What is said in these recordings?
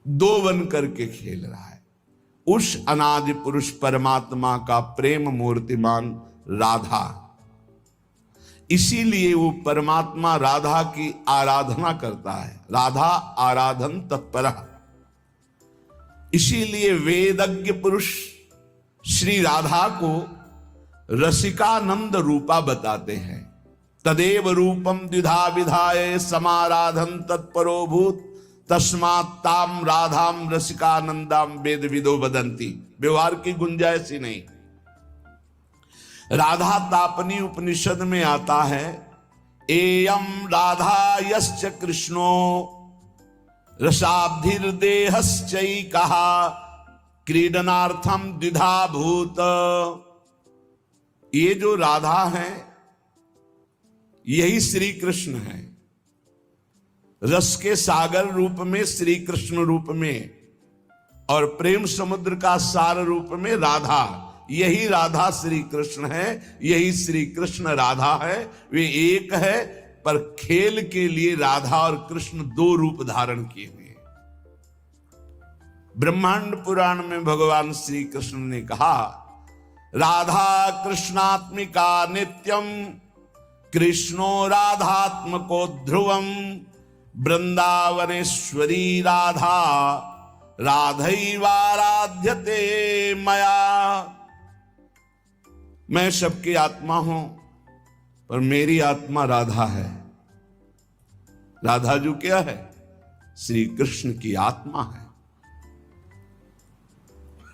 दो बन करके खेल रहा है। उस अनादि पुरुष परमात्मा का प्रेम मूर्तिमान राधा, इसीलिए वो परमात्मा राधा की आराधना करता है। राधा आराधन तत्पर, इसीलिए वेदज्ञ पुरुष श्री राधा को रसिकानंद रूपा बताते हैं। तदेव रूपम द्विधा विधाय समाराधन तत्परो भूत तस्मात् ताम राधाम रसिकानंदाम वेद विदो वदंती। व्यवहार की गुंजाइश ही नहीं। राधा तापनी उपनिषद में आता है, एयम राधा यश्च कृष्णो रसाब्धिर्देहश्चै कहा क्रीडनार्थम द्विधा भूत। ये जो राधा है यही श्री कृष्ण है। रस के सागर रूप में श्री कृष्ण रूप में और प्रेम समुद्र का सार रूप में राधा, यही राधा श्री कृष्ण है, यही श्री कृष्ण राधा है। वे एक है, पर खेल के लिए राधा और कृष्ण दो रूप धारण किए हुए हैं। ब्रह्मांड पुराण में भगवान श्री कृष्ण ने कहा, राधा कृष्णात्मिका नित्यम कृष्णो राधात्मको ध्रुवम वृंदावनेश्वरी राधा राधैवाराध्यते मया। मैं सबकी आत्मा हूं, पर मेरी आत्मा राधा है। राधा जो क्या है? श्री कृष्ण की आत्मा है।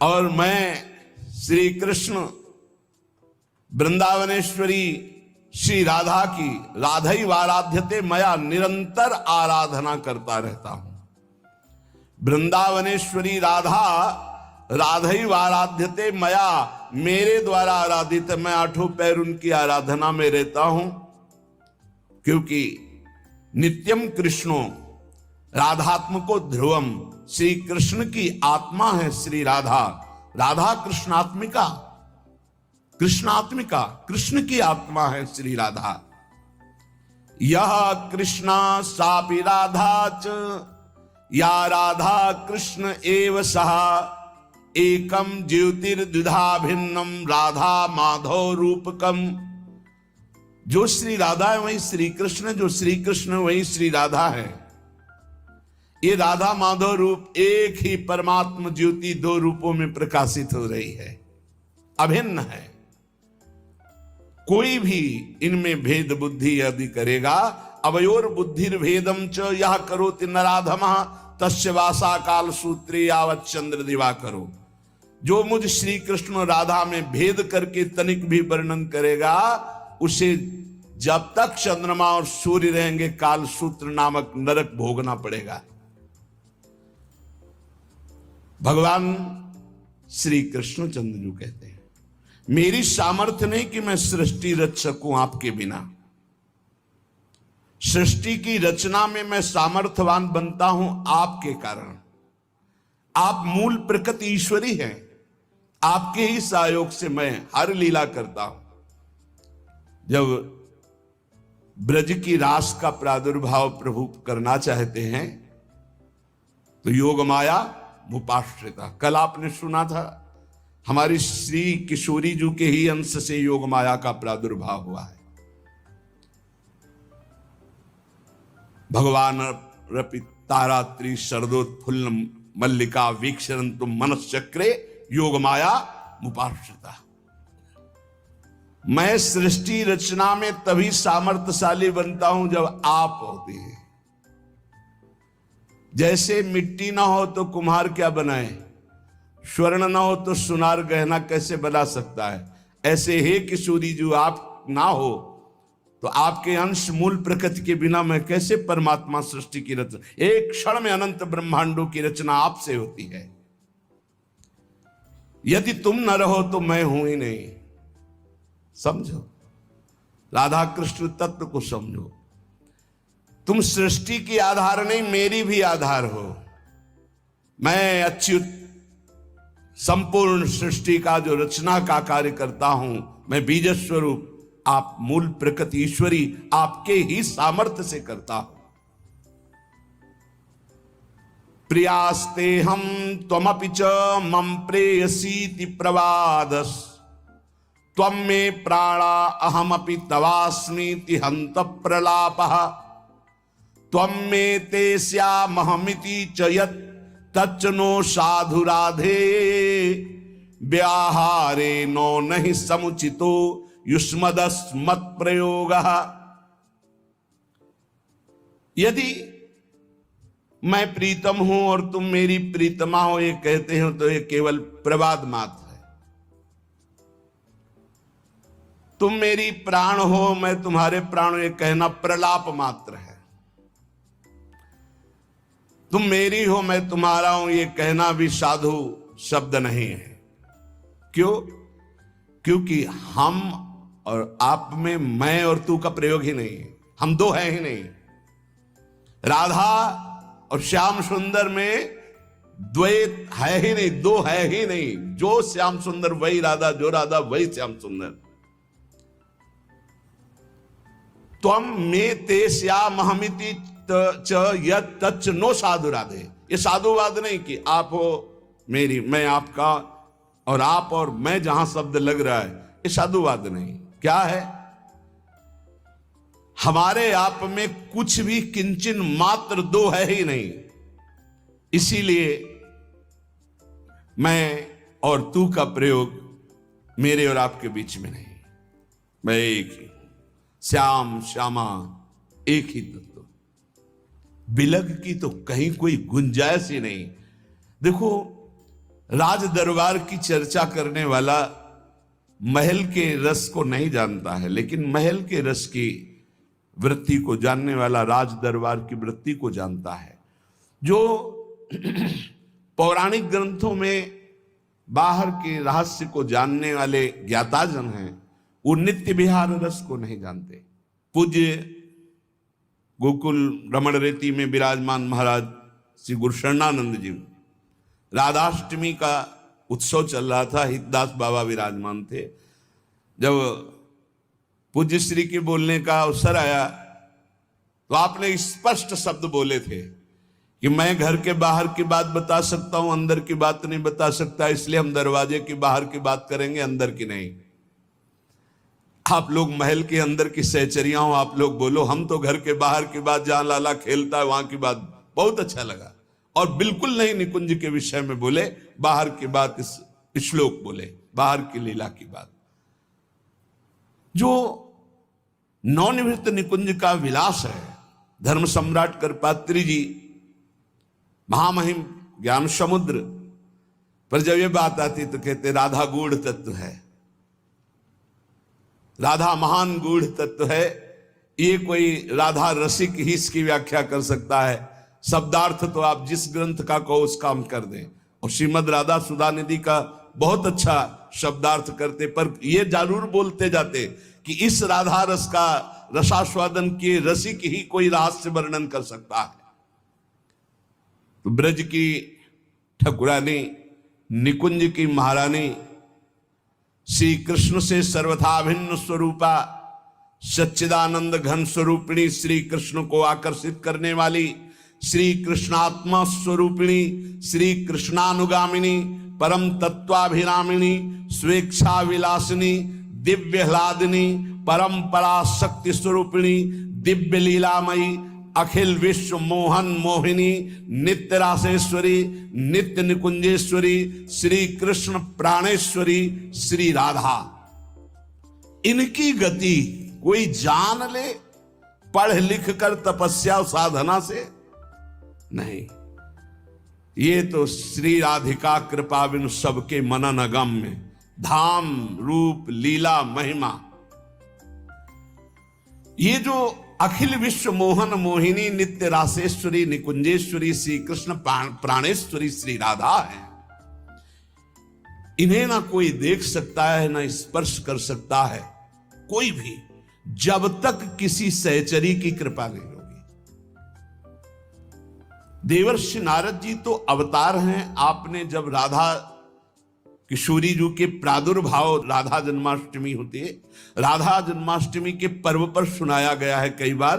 और मैं श्री कृष्ण वृंदावनेश्वरी श्री राधा की राधैवाराध्यते मया निरंतर आराधना करता रहता हूं। वृंदावनेश्वरी राधा राधैवाराध्यते मया, मेरे द्वारा आराधित, मैं आठों पैर उनकी आराधना में रहता हूं। क्योंकि नित्यम कृष्णो राधात्मको ध्रुवम, श्री कृष्ण की आत्मा है श्री राधा। राधा कृष्णात्मिका, कृष्णात्मिका कृष्ण की आत्मा है श्री राधा। यह कृष्णा सापि राधा च या राधा कृष्ण एव सह एकम ज्योतिर्द्विधा भिन्नम राधा माधव रूपकम। जो श्री राधा है वही श्री कृष्ण, जो श्री कृष्ण वही श्री राधा है। ये राधा माधव रूप एक ही परमात्म ज्योति दो रूपों में प्रकाशित हो रही है, अभिन्न है। कोई भी इनमें भेद बुद्धि यदि करेगा, अवयोर बुद्धिर भेदम च यह करोति नराधमः तस्य वासा काल सूत्रे यावत् चंद्र दिवा करो। जो मुझ श्री कृष्ण राधा में भेद करके तनिक भी वर्णन करेगा, उसे जब तक चंद्रमा और सूर्य रहेंगे काल सूत्र नामक नरक भोगना पड़ेगा। भगवान श्री कृष्ण चंद्र जो कहते हैं, मेरी सामर्थ्य नहीं कि मैं सृष्टि रच सकूं आपके बिना। सृष्टि की रचना में मैं सामर्थ्यवान बनता हूं आपके कारण। आप मूल प्रकृति ईश्वरी हैं, आपके ही सहयोग से मैं हर लीला करता हूं। जब ब्रज की रास का प्रादुर्भाव प्रभु करना चाहते हैं तो योग माया मुपाश्रिता, कल आपने सुना था, हमारी श्री किशोरी जी के ही अंश से योग माया का प्रादुर्भाव हुआ है। भगवान रपि तारात्रि शरदोत्फुल्ल मल्लिका वीक्षरन्तु मनश्चक्रे योग माया मुपाश्रिता। मैं सृष्टि रचना में तभी सामर्थ्यशाली बनता हूं जब आप होते हैं। जैसे मिट्टी ना हो तो कुम्हार क्या बनाए, स्वर्ण ना हो तो सुनार गहना कैसे बना सकता है, ऐसे हे किशोरी जो आप ना हो तो आपके अंश मूल प्रकृति के बिना मैं कैसे परमात्मा सृष्टि की रचना। एक क्षण में अनंत ब्रह्मांडों की रचना आपसे होती है। यदि तुम न रहो तो मैं हूं ही नहीं। समझो, राधा कृष्ण तत्व को समझो। तुम सृष्टि की आधार नहीं, मेरी भी आधार हो। मैं अच्युत संपूर्ण सृष्टि का जो रचना का कार्य करता हूं, मैं बीज स्वरूप, आप मूल प्रकृति ईश्वरी, आपके ही सामर्थ्य से करता हूं। प्रियास्ते हम त्वमपि च मम प्रेयसीति प्रवादस त्वं मे प्राणा अहमपि तवास्मीति हंत प्रलापः त्वं मे ते स्यामहमिति च यत् तच्च नो साधु राधे व्याहारे नो नहि समुचितो युष्मदस्मत् प्रयोगः। यदि मैं प्रीतम हूं और तुम मेरी प्रीतमा हो ये कहते हो तो ये केवल प्रवाद मात्र है। तुम मेरी प्राण हो मैं तुम्हारे प्राण, ये कहना प्रलाप मात्र है। तुम मेरी हो मैं तुम्हारा हूं ये कहना भी साधु शब्द नहीं है। क्यों? क्योंकि हम और आप में मैं और तू का प्रयोग ही नहीं है, हम दो हैं ही नहीं। राधा और श्याम सुंदर में द्वैत है ही नहीं, दो है ही नहीं। जो श्याम सुंदर वही राधा, जो राधा वही श्याम सुंदर। त्वं मे ते श्यामहमिति च यत् तच्च नो साधु राधे। ये साधुवाद नहीं कि आप हो मेरी, मैं आपका, और आप और मैं जहां शब्द लग रहा है, ये साधुवाद नहीं। क्या है? हमारे आप में कुछ भी किंचन मात्र दो है ही नहीं। इसीलिए मैं और तू का प्रयोग मेरे और आपके बीच में नहीं। मैं एक ही, श्याम श्यामा एक ही तत्व। बिलग की तो कहीं कोई गुंजाइश ही नहीं। देखो, राज दरबार की चर्चा करने वाला महल के रस को नहीं जानता है, लेकिन महल के रस की वृत्ति को जानने वाला राज दरबार की वृत्ति को जानता है। जो पौराणिक ग्रंथों में बाहर के रहस्य को जानने वाले ज्ञाताजन हैं, वो नित्य विहार रस को नहीं जानते। पूज्य गोकुल रमण रेती में विराजमान महाराज श्री गुरु शरणानंद जी, राधाष्टमी का उत्सव चल रहा था, हितदास बाबा विराजमान थे। जब पूज्य श्री के बोलने का अवसर आया तो आपने स्पष्ट शब्द बोले थे कि मैं घर के बाहर की बात बता सकता हूं, अंदर की बात नहीं बता सकता, इसलिए हम दरवाजे की बाहर की बात करेंगे, अंदर की नहीं। आप लोग महल के अंदर की सहचरियां हो, आप लोग बोलो, हम तो घर के बाहर की बात, जहां लाला खेलता है वहां की बात। बहुत अच्छा लगा। और बिल्कुल नहीं निकुंज के विषय में बोले, बाहर की बात, इस श्लोक बोले, बाहर की लीला की बात। जो नवनिवृत्त निकुंज का विलास है, धर्म सम्राट करपात्री जी महामहिम ज्ञान समुद्र पर जब ये बात आती तो कहते राधा गूढ़ तत्व है, राधा महान गूढ़ तत्व है। ये कोई राधा रसिक ही इसकी व्याख्या कर सकता है। शब्दार्थ तो आप जिस ग्रंथ का कहो उसका हम कर दें। और श्रीमद राधा सुधा निधि का बहुत अच्छा शब्दार्थ करते, पर ये जरूर बोलते जाते कि इस राधा रस का रसास्वादन किए रसिक ही कोई रहस्य वर्णन कर सकता है। तो ब्रज की ठकुरानी, निकुंज की महारानी, श्री कृष्ण से सर्वथा भिन्न स्वरूपा सच्चिदानंद घन स्वरूपिणी श्री कृष्ण को आकर्षित करने वाली श्री कृष्णात्मा स्वरूपिणी, श्री कृष्णानुगामिनी, परम तत्वाभिरामिणी, स्वेच्छा विलासिनी, दिव्य ह्लादिनी, परम पराशक्ति स्वरूपिणी, दिव्य लीलामयी, अखिल विश्व मोहन मोहिनी, नित्य रासेश्वरी, नित्य निकुंजेश्वरी, श्री कृष्ण प्राणेश्वरी श्री राधा। इनकी गति कोई जान ले पढ़ लिख कर तपस्या साधना से नहीं। ये तो श्री राधिका कृपा बिनु सबके मनन अगम्य, धाम रूप लीला महिमा। ये जो अखिल विश्व मोहन मोहिनी, नित्य रासेश्वरी, निकुंजेश्वरी, श्री कृष्ण प्राणेश्वरी श्री राधा है, इन्हें ना कोई देख सकता है ना स्पर्श कर सकता है कोई भी, जब तक किसी सहचरी की कृपा नहीं होगी। देवर्षि नारद जी तो अवतार हैं। आपने जब राधा किशोरी जी के प्रादुर्भाव, राधा जन्माष्टमी होती है, राधा जन्माष्टमी के पर्व पर सुनाया गया है कई बार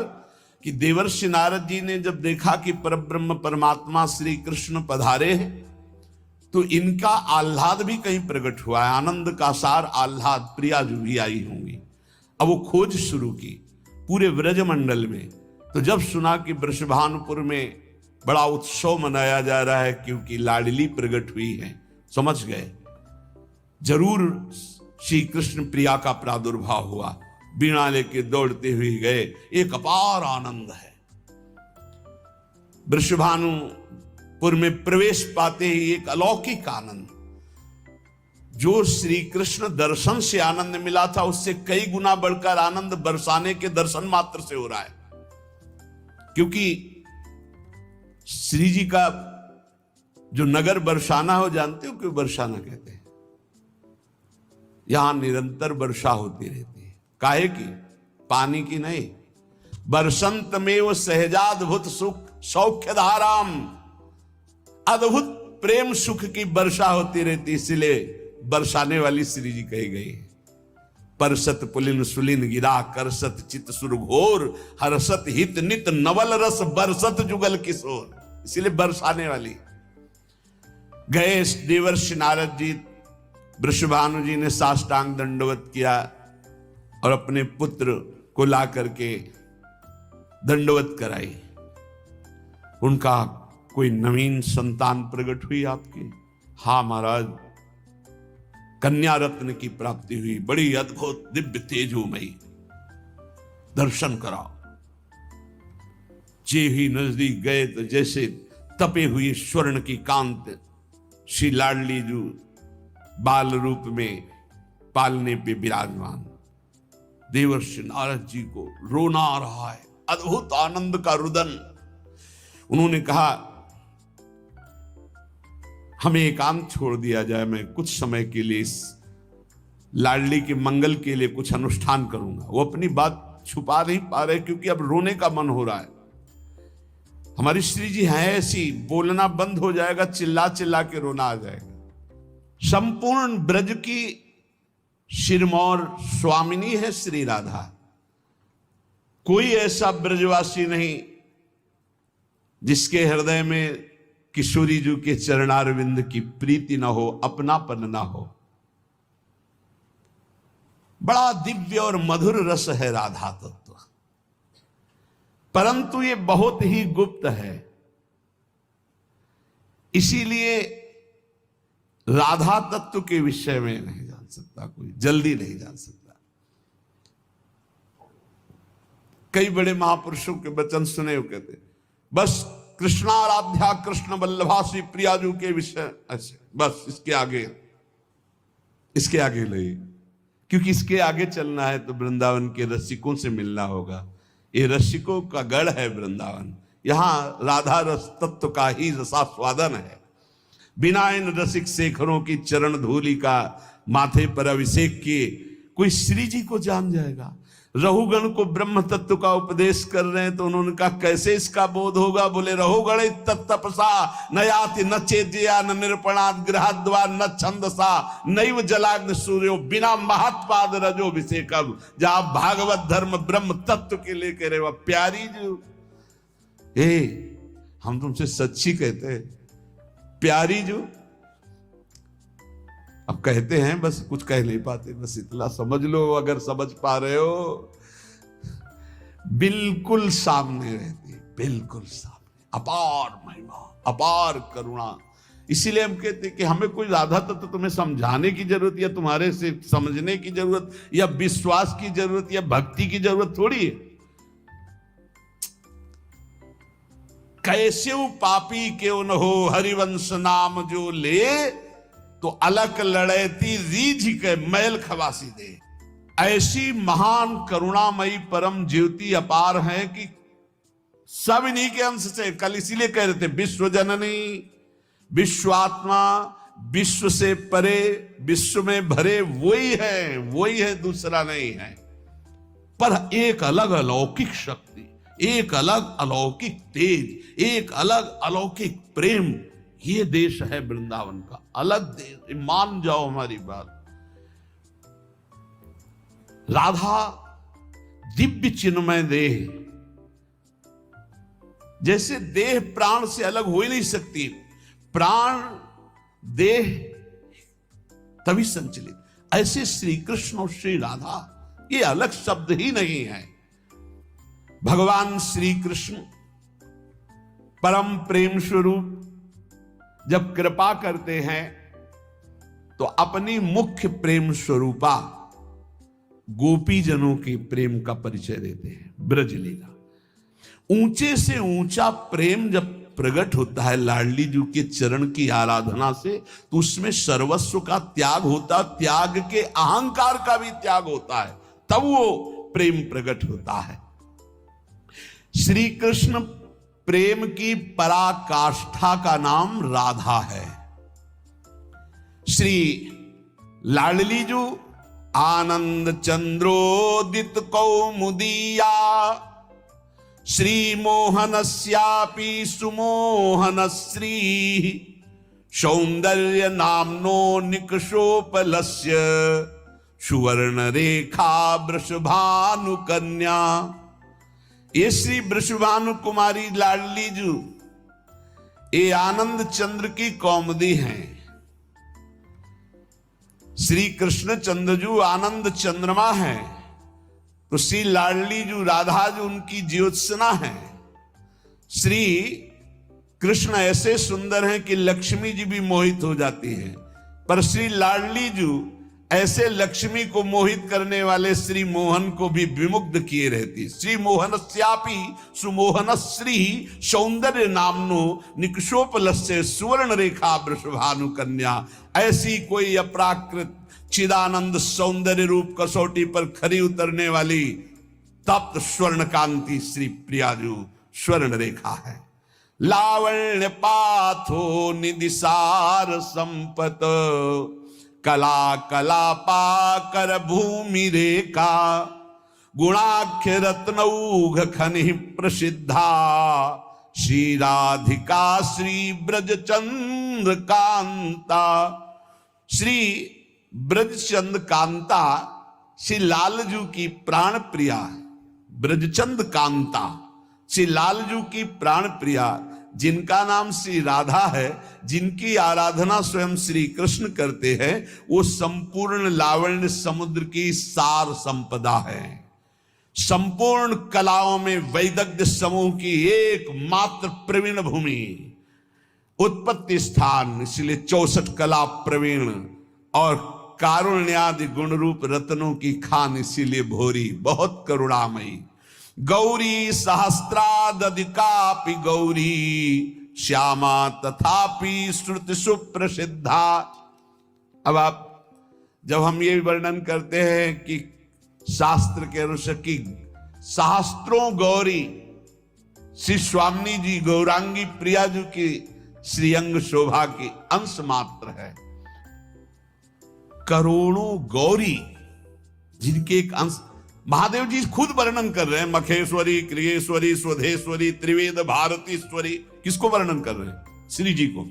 कि देवर्षि नारद जी ने जब देखा कि परब्रह्म परमात्मा श्री कृष्ण पधारे हैं, तो इनका आह्लाद भी कहीं प्रकट हुआ है। आनंद का सार आह्लाद, प्रिया जो भी आई होंगी। अब वो खोज शुरू की पूरे व्रजमंडल में। तो जब सुना कि वृषभानुपुर में बड़ा उत्सव मनाया जा रहा है क्योंकि लाडली प्रकट हुई है, समझ गए जरूर श्री कृष्ण प्रिया का प्रादुर्भाव हुआ। बीणा लेके दौड़ते हुए गए। एक अपार आनंद है। वृषभानुपुर में प्रवेश पाते ही एक अलौकिक आनंद, जो श्री कृष्ण दर्शन से आनंद मिला था उससे कई गुना बढ़कर आनंद बरसाने के दर्शन मात्र से हो रहा है। क्योंकि श्री जी का जो नगर बरसाना हो, जानते हो क्यों बरसाना कहते हैं? यहां निरंतर वर्षा होती रहती है। काहे की? पानी की नहीं। बरसंत में वो सहजाद्भुत सुख सौख्य धाराम, अद्भुत प्रेम सुख की वर्षा होती रहती, इसलिए बरसाने वाली श्री जी कही गई है। परसत पुलिन सुलिन गिरा करसत चित सुर घोर, हर्षत हित नित नवल रस बरसत जुगल किशोर, इसलिए बरसाने वाली। गए देवर्षि नारद जी, वृषभानु जी ने साष्टांग दंडवत किया और अपने पुत्र को ला करके दंडवत कराई। उनका कोई नवीन संतान प्रकट हुई आपकी? हाँ महाराज, कन्या रत्न की प्राप्ति हुई, बड़ी अद्भुत दिव्य तेजोमयी। दर्शन कराओ। जे ही नजदीक गए तो जैसे तपे हुए स्वर्ण की कांत श्री लाडली जी बाल रूप में पालने पे विराजमान। देवर्षि नारद जी को रोना आ रहा है, अद्भुत आनंद का रुदन। उन्होंने कहा हमें एकांत छोड़ दिया जाए, मैं कुछ समय के लिए इस लाडली के मंगल के लिए कुछ अनुष्ठान करूंगा। वो अपनी बात छुपा नहीं पा रहे क्योंकि अब रोने का मन हो रहा है। हमारी श्री जी है ऐसी, बोलना बंद हो जाएगा, चिल्ला चिल्ला के रोना आ जाएगा। संपूर्ण ब्रज की सिरमौर स्वामिनी है श्री राधा। कोई ऐसा ब्रजवासी नहीं जिसके हृदय में किशोरी जी के चरणारविंद की प्रीति ना हो, अपनापन ना हो। बड़ा दिव्य और मधुर रस है राधा तत्व, परंतु ये बहुत ही गुप्त है। इसीलिए राधा तत्व के विषय में नहीं जान सकता कोई, जल्दी नहीं जान सकता। कई बड़े महापुरुषों के वचन सुने हो, कहते बस कृष्णाराध्या कृष्ण वल्लभा श्री प्रियाजू के विषय ऐसे, बस इसके आगे ले, क्योंकि इसके आगे चलना है तो वृंदावन के रसिकों से मिलना होगा। ये रसिकों का गढ़ है वृंदावन। यहां राधा रस तत्व का ही रसास्वादन है। बिना इन रसिक शेखरों की चरण धूलि का माथे पर अभिषेक किए कोई श्री जी को जान जाएगा। रहुगण को ब्रह्म तत्व का उपदेश कर रहे हैं तो उन्होंने कहा कैसे इसका बोध होगा? बोले रहुगण तत्तपसा न याति न चेतया न निरूपणात् गृहाद्वा न छंदसा नैव जलाग्नि सूर्यो बिना महत्पाद रजोभिषेकम। जहां भागवत धर्म ब्रह्म तत्व के लिए कह रहे हो प्यारी जो, हम तुमसे सच्ची कहते हैं प्यारी जो। अब कहते हैं बस कुछ कह नहीं पाते, बस इतना समझ लो। अगर समझ पा रहे हो, बिल्कुल सामने रहती, बिल्कुल सामने, अपार महिमा, अपार करुणा। इसीलिए हम कहते हैं कि हमें कोई राधा तत्व तुम्हें समझाने की जरूरत या तुम्हारे से समझने की जरूरत या विश्वास की जरूरत या भक्ति की जरूरत थोड़ी है। कैसे पापी क्यों न हो हरिवंश नाम जो ले, तो अलक लड़ैती रीझ के मैल खवासी दे। ऐसी महान करुणामयी परम ज्योति अपार है कि सब इन्हीं के अंश से। कल इसीलिए कह रहे थे विश्व जननी, विश्वात्मा, विश्व से परे, विश्व में भरे वही है, दूसरा नहीं है। पर एक अलग अलौकिक शक्ति, एक अलग अलौकिक तेज, एक अलग अलौकिक प्रेम, ये देश है वृंदावन का, अलग देश। मान जाओ हमारी बात। राधा दिव्य चिन्मय देह, जैसे देह प्राण से अलग हो ही नहीं सकती, प्राण देह तभी संचलित, ऐसे श्री कृष्ण और श्री राधा ये अलग शब्द ही नहीं है। भगवान श्री कृष्ण परम प्रेम स्वरूप जब कृपा करते हैं तो अपनी मुख्य प्रेम स्वरूपा गोपी जनों के प्रेम का परिचय देते हैं। ब्रज लीला, ऊंचे से ऊंचा प्रेम जब प्रकट होता है लाडली जी के चरण की आराधना से, तो उसमें सर्वस्व का त्याग होता, त्याग के अहंकार का भी त्याग होता है, तब वो प्रेम प्रकट होता है। श्री कृष्ण प्रेम की पराकाष्ठा का नाम राधा है। श्री लाडली जो आनंद चंद्रोदित कौमुदीया श्री मोहनस्यापि सुमोहनश्री सौंदर्य नामनो निकषोपलस्य सुवर्ण रेखा वृषभानु कन्या। ये श्री वृषभानु कुमारी लाडली जी ये आनंद चंद्र की कौमुदी हैं। श्री कृष्ण चंद्र जी आनंद चंद्रमा है, तो श्री लाडली जी राधा जी उनकी ज्योत्सना है। श्री कृष्ण ऐसे सुंदर हैं कि लक्ष्मी जी भी मोहित हो जाती है, पर श्री लाडली जी ऐसे लक्ष्मी को मोहित करने वाले श्री मोहन को भी विमुग्ध किए रहती। श्री मोहनस्यापि सुमोहनश्री सौंदर्य नामनो निकषोपलस्य सुवर्ण रेखा वृषभानु कन्या। ऐसी कोई अप्राकृत चिदानंद सौंदर्य रूप कसौटी पर खरी उतरने वाली तप्त स्वर्ण कांति श्री प्रियाजू स्वर्ण रेखा है। लावण्य पाथो निदिसार संपत कला कलापा कर भूमि रेखा गुणाख्य रत्नौघ खनि प्रसिद्धा श्री राधिका श्री ब्रजचंद्र कांता। श्री ब्रजचंद कांता श्री लालजू की प्राण प्रिया, ब्रजचंद कांता श्री लालजू की प्राण प्रिया, जिनका नाम श्री राधा है, जिनकी आराधना स्वयं श्री कृष्ण करते हैं, वो संपूर्ण लावण्य समुद्र की सार संपदा है। संपूर्ण कलाओं में वैदग्ध्य समूह की एकमात्र प्रवीण भूमि, उत्पत्ति स्थान, इसलिए 64 कला प्रवीण और कारुण्यादि गुण रूप रत्नों की खान, इसीलिए भोरी बहुत करुणामयी। गौरी सहस्रादधिकापि गौरी श्यामा तथापि श्रुति सुप्रसिद्धा। अब आप जब हम ये वर्णन करते हैं कि शास्त्र के अनुसार की सहस्त्रों गौरी श्री स्वामी जी गौरांगी प्रिया जी की श्रीअंग शोभा की अंश मात्र है, करोड़ों गौरी जिनके एक अंश महादेव जी खुद वर्णन कर रहे हैं। मखेश्वरी, क्रियेश्वरी, स्वधेश्वरी, त्रिवेद भारतीश्वरी, किसको वर्णन कर रहे हैं? श्री जी को।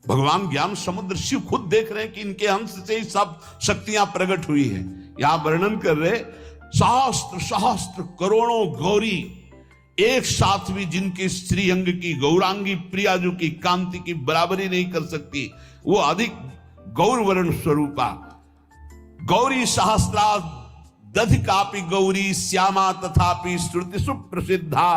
भगवान ज्ञान समुद्र शिव खुद देख रहे हैं कि इनके अंश से ही सब शक्तियां प्रकट हुई है। यहां वर्णन कर रहे सहस्त्र सहस्त्र करोड़ों गौरी एक साथ भी जिनके श्री अंग की गौरांगी प्रियाजू की कांति की बराबरी नहीं कर सकती, वो अधिक गौरवर्ण स्वरूपा। गौरी सहस्रा दधिकापि गौरी श्यामा तथापि श्रुति सुप्रसिद्धा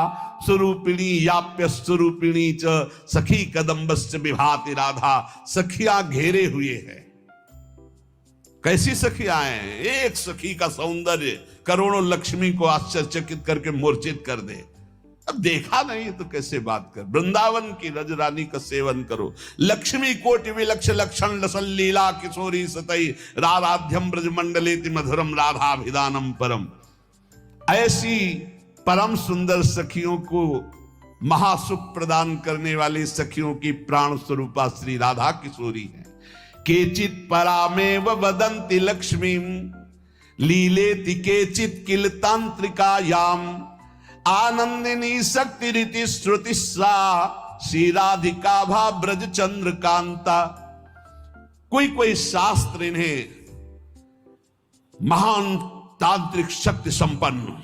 स्वरूपिणी याप्य स्वरूपिणी च सखी कदम्बस्य विभाति राधा। सखियां घेरे हुए हैं। कैसी सखियां हैं? एक सखी का सौंदर्य करोड़ों लक्ष्मी को आश्चर्यचकित करके मूर्छित कर दे। अब देखा नहीं तो कैसे बात कर। वृंदावन की रज रानी का सेवन करो। लक्ष्मी कोटि विलक्ष लक्षण लसल लीला किशोरी सतई राराध्यम ब्रज मंडलेति मधुरम राधाभिधानम परम। ऐसी परम सुंदर सखियों को महासुख प्रदान करने वाली सखियों की प्राण स्वरूपा श्री राधा किशोरी है। केचित परामेव वदन्ति लक्ष्मीं लीलेति केचित किल तांत्रिकायाम आनंदिनी शक्ति रीति श्रुति सा श्री राधिका भा ब्रज चंद्र कांता। कोई कोई शास्त्र इन्हें महान तांत्रिक शक्ति संपन्न,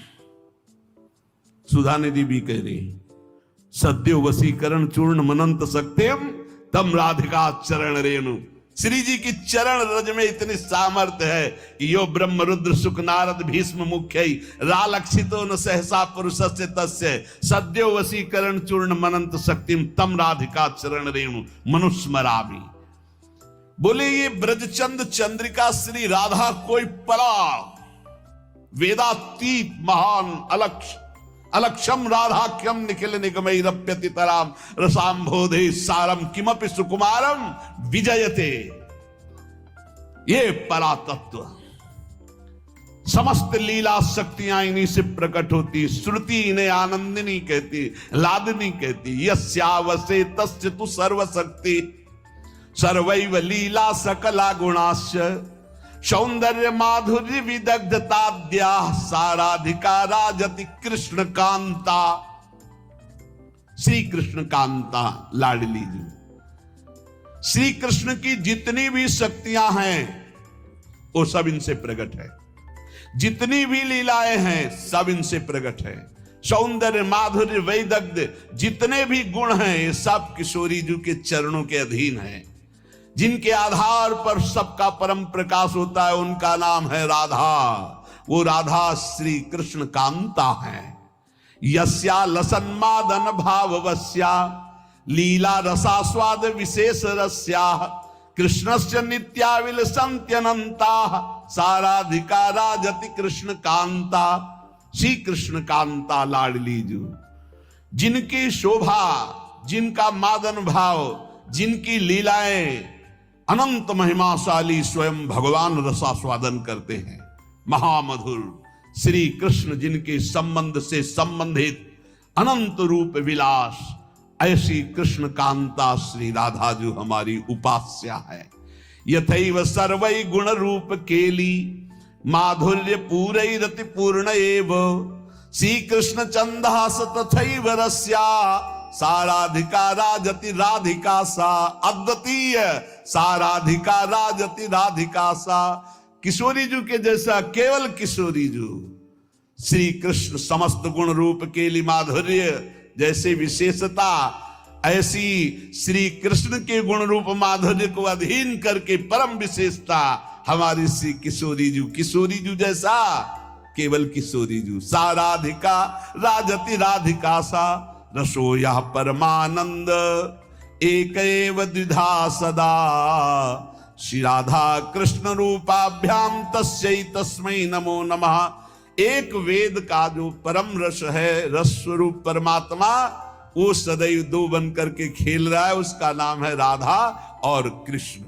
सुधा निधि भी कह रही सद्यो वसीकरण चूर्ण मनंत सक्त्यम तम राधिका चरण रेणु। श्री जी की चरण रज में इतनी सामर्थ्य है कि यो ब्रह्म रुद्र शुक नारद भीष्म मुख्य रालक्षितो न सहसा पुरुषस्य तस्य सद्यो वसीकरण चूर्ण मनंत शक्तिम तम राधिका चरण रेणु मनुस्मरामि। बोले ये ब्रजचंद चंद्रिका श्री राधा कोई परा वेदातीत महान अलक्षम राधाख्यम निखिल निगमैरप्यति तराम रसाम्भोधे सारम किमपि सुकुमारम विजयते। ये परातत्व समस्त लीला शक्तियां इन्हीं से प्रकट होती। श्रुति इन्हें आनंदिनी कहती, लादनी कहती। यस्यावसे तस्य तु सर्वशक्ति सर्वैव लीला सकला गुणाश्च सौंदर्य माधुर्य विदग्धताद्या साराधिका राजति कृष्ण कांता। श्री कृष्ण कांता लाडली जी, श्री कृष्ण की जितनी भी शक्तियां हैं वो सब इनसे प्रकट है। जितनी भी लीलाएं हैं सब इनसे प्रकट है। सौंदर्य माधुर्य वैदग्ध जितने भी गुण हैं ये सब किशोरी जी के चरणों के अधीन है। जिनके आधार पर सबका परम प्रकाश होता है उनका नाम है राधा। वो राधा श्री कृष्ण कांता है। यस्या लसन्मादन भाववस्या लीला रसास्वाद विशेष रस्या कृष्णस्य नित्याविल संत्यनंता साराधिका राजति कृष्ण कांता। श्री कृष्ण कांता लाडली जू, जिनकी शोभा, जिनका मादन भाव, जिनकी लीलाएं अनंत महिमाशाली स्वयं भगवान रसास्वादन करते हैं। महामधुर श्री कृष्ण जिनके संबंध से संबंधित अनंत रूप विलास, ऐसी कृष्ण कांता श्री राधा जो हमारी उपास्या है। यथैव सर्वै गुण रूप केली माधुर्य पूरैरति पूर्ण एव श्री कृष्ण चंदास तथैव रस्या साराधिका राजति राधिका सा। अद्वितीय साराधिका राजति राधिका सा। किशोरी जू के जैसा केवल किशोरी जू श्री कृष्ण समस्त गुण रूप केली माधुर्य जैसे विशेषता, ऐसी श्री कृष्ण के गुण रूप माधुर्य को अधीन करके परम विशेषता हमारी श्री किशोरी जू। किशोरी जू जैसा केवल किशोरी जू। साराधिका राजति राधिका सा रसो यह परमानंद एक एव द्विधा सदा श्री राधा कृष्ण रूपाभ्याम तस्यै तस्मै नमो नमः। एक वेद का जो परम रस है, रस स्वरूप परमात्मा, वो सदैव दो बन करके खेल रहा है। उसका नाम है राधा और कृष्ण।